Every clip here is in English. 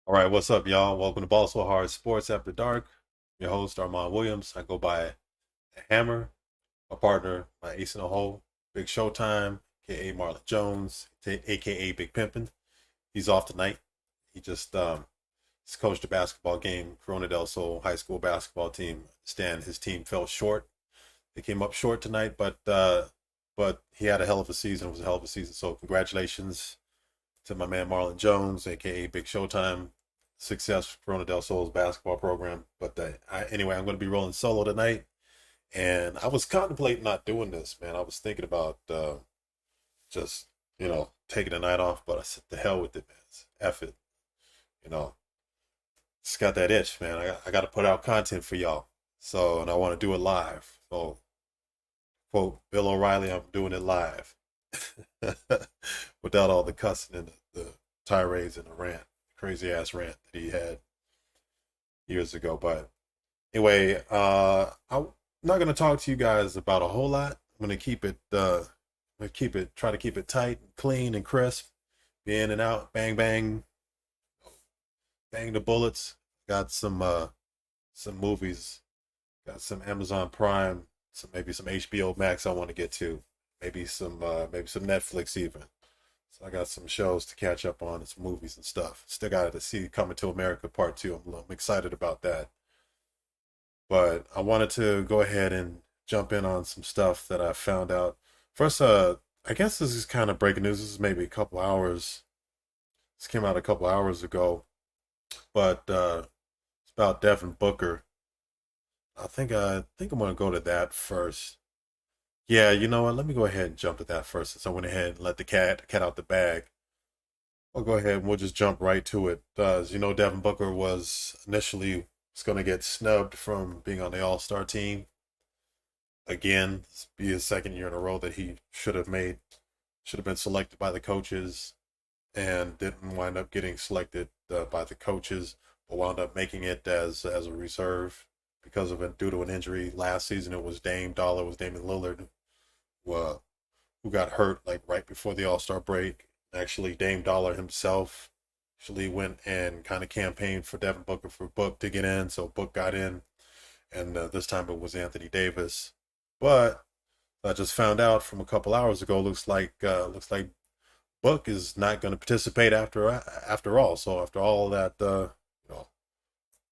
All right, what's up, y'all? Welcome to Ball So Hard Sports After Dark. Your host, Armon Williams. I go by Hammer. My partner, my ace in the hole, Big Showtime, aka Marlon Jones, aka Big Pimpin'. He's off tonight. He just he's coached a basketball game, Corona del Sol high school basketball team. Stan, his team fell short. They came up short tonight, but he had a hell of a season. It was a hell of a season. So congratulations to my man Marlon Jones, aka Big Showtime. Success for Corona del Sol's basketball program. But anyway, I'm going to be rolling solo tonight. And I was contemplating not doing this, man. I was thinking about just, taking the night off. But I said, the hell with it, man. F it. You know, just got that itch, man. I got to put out content for y'all. So, and I want to do it live. So, quote Bill O'Reilly, I'm doing it live. Without all the cussing and the tirades and the rant. Crazy ass rant that he had years ago. But anyway, I'm not gonna talk to you guys about a whole lot. I'm gonna try to keep it tight, clean, and crisp. Be in and out, bang bang, bang the bullets. Got some movies, got some Amazon Prime, maybe some HBO Max I want to get to, maybe some Netflix even. So I got some shows to catch up on, and some movies and stuff. Still got to see Coming to America Part 2. I'm excited about that. But I wanted to go ahead and jump in on some stuff that I found out. First, I guess this is kind of breaking news. This is maybe a couple hours. This came out a couple hours ago. But it's about Devin Booker. I think I'm going to go to that first. Yeah, you know what? Let me go ahead and jump to that first. Since I went ahead and let the cat out the bag. I'll go ahead and we'll just jump right to it. As you know, Devin Booker was going to get snubbed from being on the All-Star team. Again, this be his second year in a row that he should have been selected by the coaches, and didn't wind up getting selected by the coaches, but wound up making it as a reserve because of it due to an injury. Last season, it was Damian Lillard, who got hurt like right before the All-Star break. Actually, Dame Dollar himself actually went and kind of campaigned for Devin Booker for Book to get in, so Book got in, and this time it was Anthony Davis. But I just found out from a couple hours ago. Looks like Book is not going to participate after all. So after all that,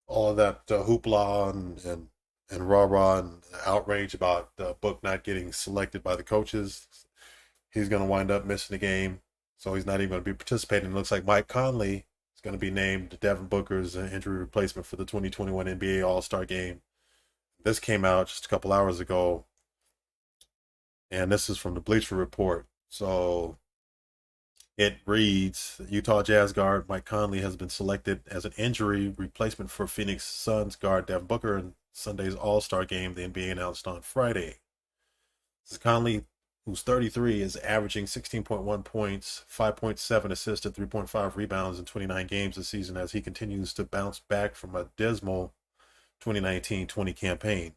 all of that hoopla and rah rah and outrage about Book not getting selected by the coaches, he's going to wind up missing the game. So he's not even going to be participating. It looks like Mike Conley is going to be named Devin Booker's injury replacement for the 2021 NBA All-Star game. This came out just a couple hours ago, and this is from the Bleacher Report. So It reads Utah Jazz guard Mike Conley has been selected as an injury replacement for Phoenix Suns guard Devin Booker in Sunday's All-Star game, the NBA announced on Friday. This is Conley, who's 33, is averaging 16.1 points, 5.7 assists, and 3.5 rebounds in 29 games this season as he continues to bounce back from a dismal 2019-20 campaign.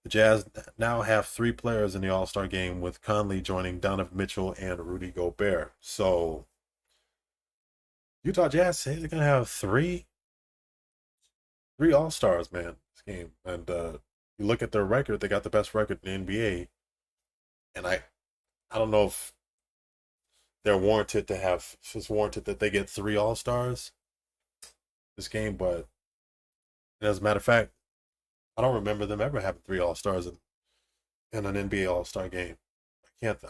The Jazz now have three players in the All-Star game, with Conley joining Donovan Mitchell and Rudy Gobert. So Utah Jazz say they're gonna have three All-Stars, man, this game. And you look at their record; they got the best record in the NBA. And I don't know if they're warranted to have. If it's warranted that they get three All-Stars this game, but as a matter of fact, I don't remember them ever having three All-Stars in an NBA All-Star game.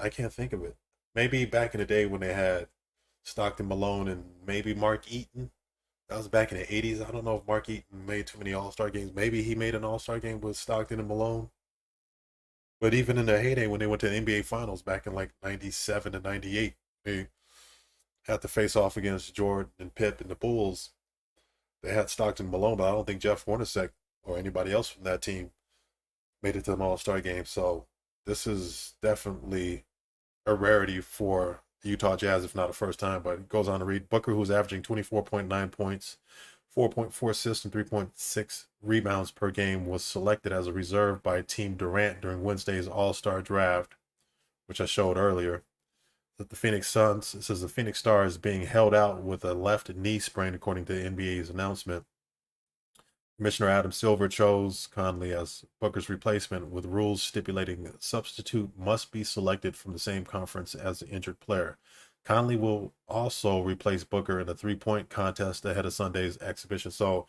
I can't think of it. Maybe back in the day when they had Stockton Malone and maybe Mark Eaton. That was back in the 80s. I don't know if Mark Eaton made too many All-Star games. Maybe he made an All-Star game with Stockton and Malone. But even in their heyday, when they went to the NBA Finals back in like 97 and 98, they had to face off against Jordan and Pitt and the Bulls. They had Stockton and Malone, but I don't think Jeff Hornacek or anybody else from that team made it to the All-Star game. So this is definitely a rarity for the Utah Jazz, if not a first time. But it goes on to read Booker, who's averaging 24.9 points, 4.4 assists, and 3.6 rebounds per game, was selected as a reserve by Team Durant during Wednesday's All-Star draft, which I showed earlier. That the Phoenix Suns, it says the Phoenix Star is being held out with a left knee sprain, according to the NBA's announcement. Commissioner Adam Silver chose Conley as Booker's replacement, with rules stipulating a substitute must be selected from the same conference as the injured player. Conley will also replace Booker in a three-point contest ahead of Sunday's exhibition. So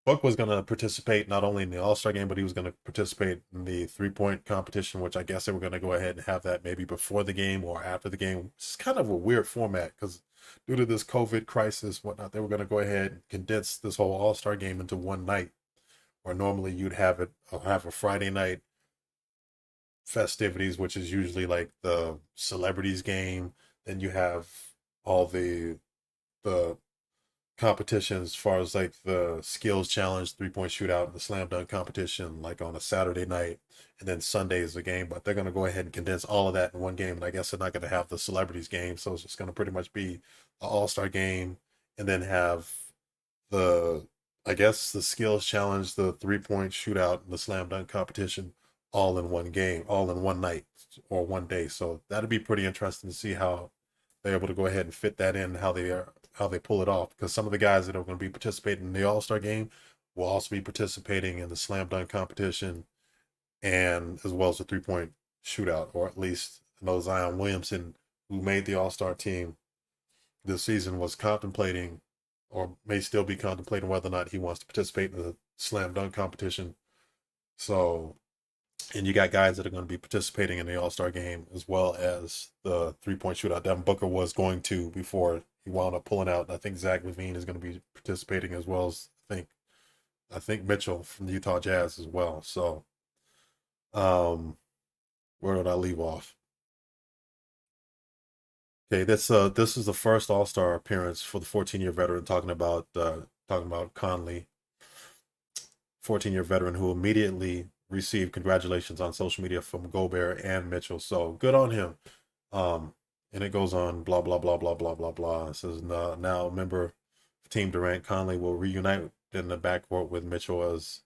Book was going to participate not only in the All-Star game, but he was going to participate in the three-point competition, which I guess they were going to go ahead and have that maybe before the game or after the game. It's kind of a weird format because due to this COVID crisis, whatnot, they were going to go ahead and condense this whole All-Star game into one night, where normally you'd have a Friday night festivities, which is usually like the celebrities game. Then you have all the competitions as far as like the skills challenge, 3-point shootout, and the slam dunk competition, like on a Saturday night, and then Sunday is the game. But they're going to go ahead and condense all of that in one game. And I guess they're not going to have the celebrities game, so it's just going to pretty much be the All-Star game, and then have the I guess the skills challenge, the 3-point shootout, and the slam dunk competition all in one game, all in one night or one day. So that'd be pretty interesting to see how they're able to go ahead and fit that in, how they pull it off. Because some of the guys that are going to be participating in the All-Star game will also be participating in the slam dunk competition and as well as the 3-point shootout, or at least I know Zion Williamson, who made the All-Star team this season, was contemplating or may still be contemplating whether or not he wants to participate in the slam dunk competition. So, and you got guys that are going to be participating in the All-Star game as well as the 3-point shootout. Devin Booker was going to before he wound up pulling out. I think Zach LaVine is going to be participating as well as I think Mitchell from the Utah Jazz as well. So, where did I leave off? Okay, this is the first All-Star appearance for the 14-year veteran. Talking about Conley, 14-year veteran who immediately received congratulations on social media from Gobert and Mitchell. So good on him. And it goes on, blah blah blah blah blah blah blah. It says now a member of Team Durant, Conley will reunite in the backcourt with Mitchell as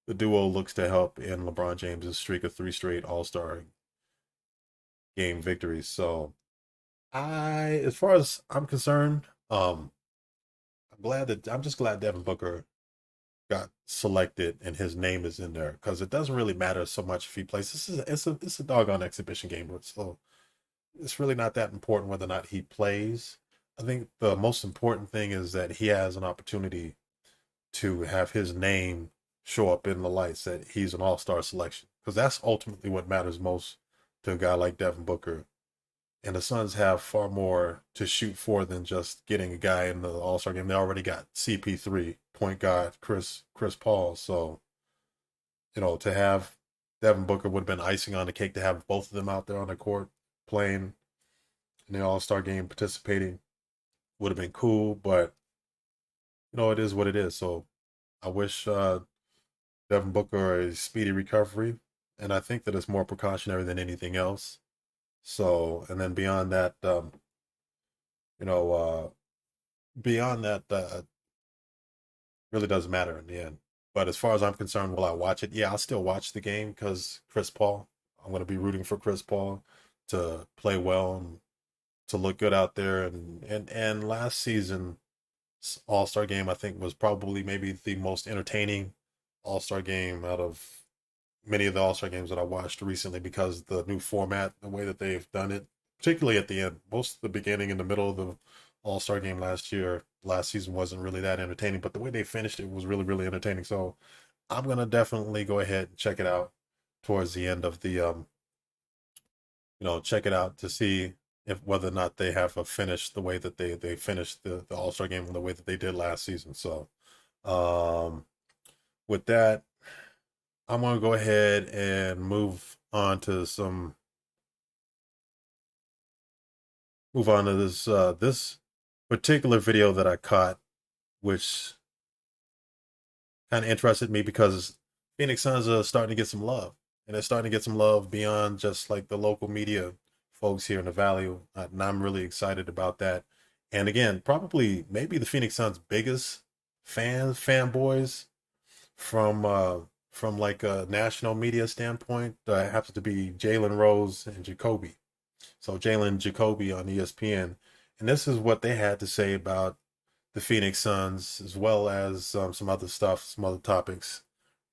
the duo looks to help in LeBron James's streak of three straight All-Star game victories. So as far as I'm concerned, I'm just glad Devin Booker got selected and his name is in there, because it doesn't really matter so much if he plays. It's a doggone exhibition game, so it's really not that important whether or not he plays. I think the most important thing is that he has an opportunity to have his name show up in the lights, that he's an All-Star selection, because that's ultimately what matters most to a guy like Devin Booker. And the Suns have far more to shoot for than just getting a guy in the All-Star game. They already got CP3, point guard, Chris Paul. So, to have Devin Booker would have been icing on the cake to have both of them out there on the court playing in the All-Star game participating. Would have been cool, but it is what it is. So I wish Devin Booker a speedy recovery, and I think that it's more precautionary than anything else. So, and then beyond that, you know, beyond that, really doesn't matter in the end. But as far as I'm concerned, will I watch it? Yeah, I'll still watch the game because Chris Paul. I'm going to be rooting for Chris Paul to play well and to look good out there. And last season All-Star game, I think, was probably maybe the most entertaining All-Star game out of many of the All-Star games that I watched recently because the new format, the way that they've done it, particularly at the end. Most of the beginning and the middle of the All-Star game last season wasn't really that entertaining, but the way they finished it was really, really entertaining. So I'm gonna definitely go ahead and check it out towards the end of the check it out to see if whether or not they have a finish the way that they finished the All-Star game the way that they did last season. So with that, I'm gonna go ahead and move on to this particular video that I caught, which kind of interested me because Phoenix Suns are starting to get some love, and they're starting to get some love beyond just like the local media folks here in the Valley, and I'm really excited about that. And again, probably maybe the Phoenix Suns' biggest fanboys from like a national media standpoint happens to be Jalen Rose and Jacoby. So Jalen Jacoby on ESPN, and this is what they had to say about the Phoenix Suns, as well as some other stuff, some other topics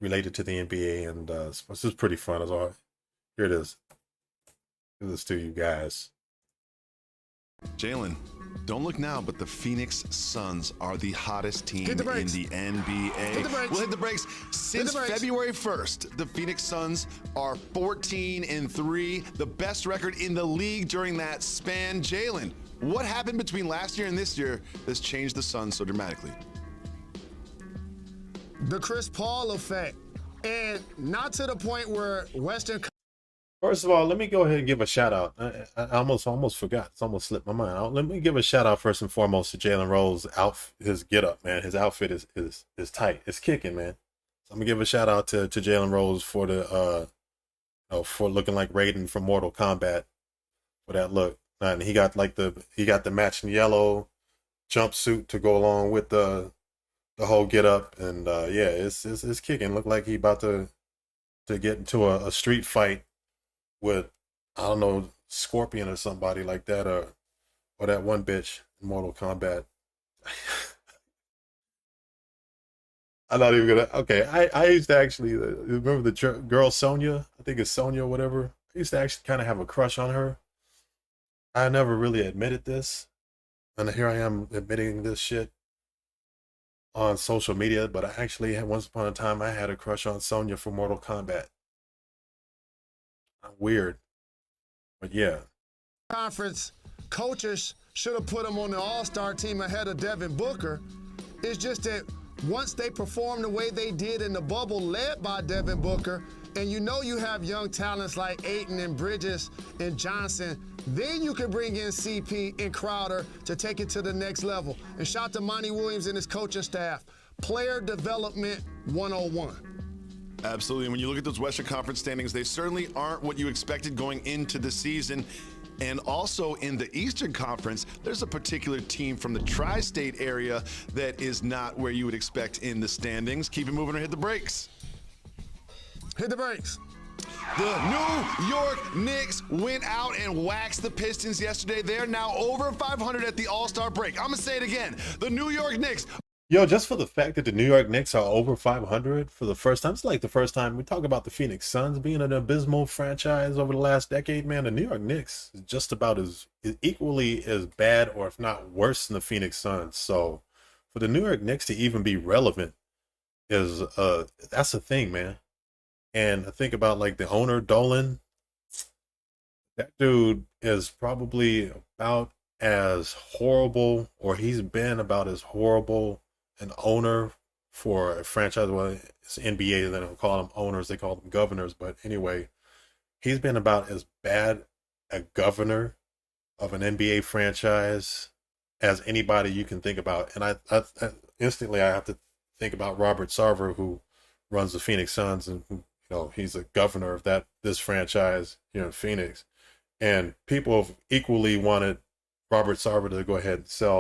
related to the NBA, and this is pretty fun as well. Here it is. Give this to you guys. Jalen, don't look now, but the Phoenix Suns are the hottest team in the NBA. We'll hit the brakes. Since February 1st, the Phoenix Suns are 14-3, the best record in the league during that span. Jalen, what happened between last year and this year that's changed the Suns so dramatically? The Chris Paul effect, and not to the point where Western. First of all, let me go ahead and give a shout out. I almost forgot. It's almost slipped my mind. Let me give a shout out first and foremost to Jalen Rose. His get up, man. His outfit is tight. It's kicking, man. So I'm gonna give a shout out to Jalen Rose for for looking like Raiden from Mortal Kombat for that look. And he got the matching yellow jumpsuit to go along with the whole get up, and yeah, it's kicking. Look like he about to get into a street fight with, I don't know, Scorpion or somebody like that, or that one bitch in Mortal Kombat. I'm not even gonna. Okay, I used to actually remember the girl Sonya. I think it's Sonya or whatever. I used to actually kind of have a crush on her. I never really admitted this, and here I am admitting this shit on social media. But I actually had, once upon a time, I had a crush on Sonya from Mortal Kombat. Weird, but yeah. Conference coaches should have put him on the All-Star team ahead of Devin Booker. It's just that once they perform the way they did in the bubble, led by Devin Booker, and you have young talents like Ayton and Bridges and Johnson, then you can bring in CP and Crowder to take it to the next level. And shout out to Monty Williams and his coaching staff. Player Development 101. Absolutely. And when you look at those Western Conference standings, they certainly aren't what you expected going into the season. And also in the Eastern Conference, there's a particular team from the tri-state area that is not where you would expect in the standings. Keep it moving or hit the brakes. Hit the brakes. The New York Knicks went out and waxed the Pistons yesterday. They're now over 500 at the All-Star break. I'm going to say it again. The New York Knicks. Yo, just for the fact that the New York Knicks are over 500 for the first time, it's like the first time we talk about the Phoenix Suns being an abysmal franchise over the last decade, man. The New York Knicks is just about is equally as bad, or if not worse, than the Phoenix Suns. So for the New York Knicks to even be relevant is that's a thing, man. And I think about like the owner, Dolan. That dude is probably about as horrible, or he's been about as horrible an owner for a franchise. Well, it's NBA, they don't call them owners, they call them governors. But anyway, he's been about as bad a governor of an NBA franchise as anybody you can think about. And I instantly I have to think about Robert Sarver, who runs the Phoenix Suns, and who, he's a governor of this franchise here in Phoenix. And people have equally wanted Robert Sarver to go ahead and sell